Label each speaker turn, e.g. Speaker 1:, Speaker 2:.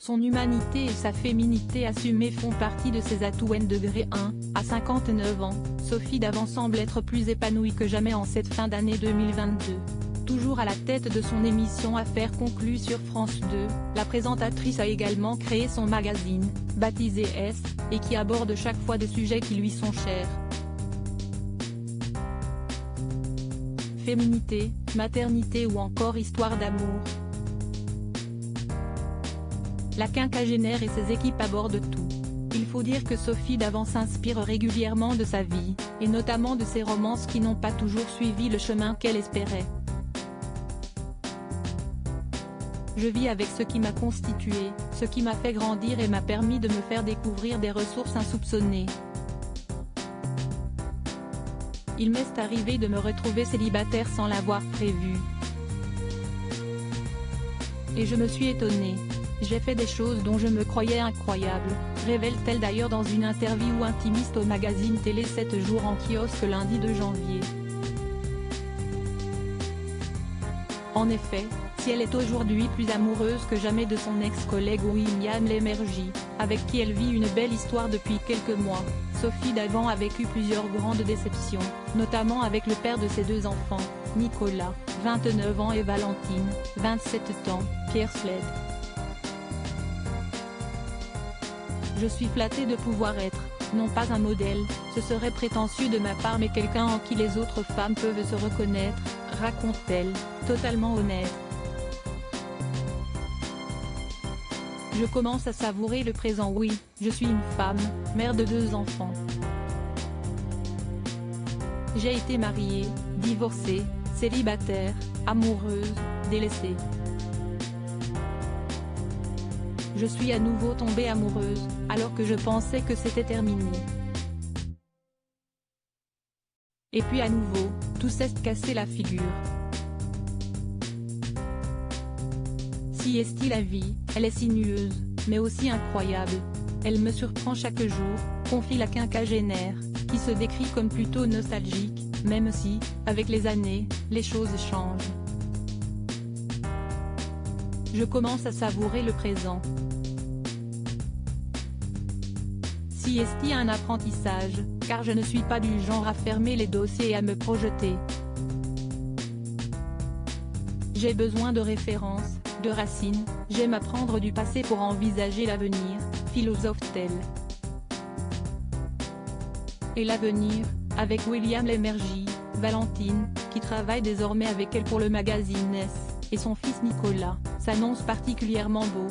Speaker 1: Son humanité et sa féminité assumée font partie de ses atouts. Degré 1, à 59 ans, Sophie Davant semble être plus épanouie que jamais en cette fin d'année 2022. Toujours à la tête de son émission Affaires conclues sur France 2, la présentatrice a également créé son magazine, baptisé S, et qui aborde chaque fois des sujets qui lui sont chers. Féminité, maternité ou encore histoire d'amour. La quinquagénaire et ses équipes abordent tout. Il faut dire que Sophie Davant s'inspire régulièrement de sa vie, et notamment de ses romances qui n'ont pas toujours suivi le chemin qu'elle espérait. Je vis avec ce qui m'a constitué, ce qui m'a fait grandir et m'a permis de me faire découvrir des ressources insoupçonnées. Il m'est arrivé de me retrouver célibataire sans l'avoir prévu. Et je me suis étonnée. J'ai fait des choses dont je me croyais incroyables, révèle-t-elle d'ailleurs dans une interview intimiste au magazine télé 7 jours en kiosque lundi 2 janvier. En effet, si elle est aujourd'hui plus amoureuse que jamais de son ex-collègue William Lémergie, avec qui elle vit une belle histoire depuis quelques mois, Sophie Davant a vécu plusieurs grandes déceptions, notamment avec le père de ses 2 enfants, Nicolas, 29 ans et Valentine, 27 ans, Pierre-Sled. Je suis flattée de pouvoir être, non pas un modèle, ce serait prétentieux de ma part mais quelqu'un en qui les autres femmes peuvent se reconnaître, raconte-t-elle, totalement honnête. Je commence à savourer le présent. Oui, je suis une femme, mère de 2 enfants. J'ai été mariée, divorcée, célibataire, amoureuse, délaissée. Je suis à nouveau tombée amoureuse, alors que je pensais que c'était terminé. Et puis à nouveau, tout s'est cassé la figure. Si est-il la vie, elle est sinueuse, mais aussi incroyable. Elle me surprend chaque jour, confie la quinquagénaire, qui se décrit comme plutôt nostalgique, même si, avec les années, les choses changent. Je commence à savourer le présent. Si est-il un apprentissage, car je ne suis pas du genre à fermer les dossiers et à me projeter. J'ai besoin de références, de racines, j'aime apprendre du passé pour envisager l'avenir, philosophe-t-elle. Et l'avenir, avec William Lémergie, Valentine, qui travaille désormais avec elle pour le magazine S, et son fils Nicolas, s'annonce particulièrement beau.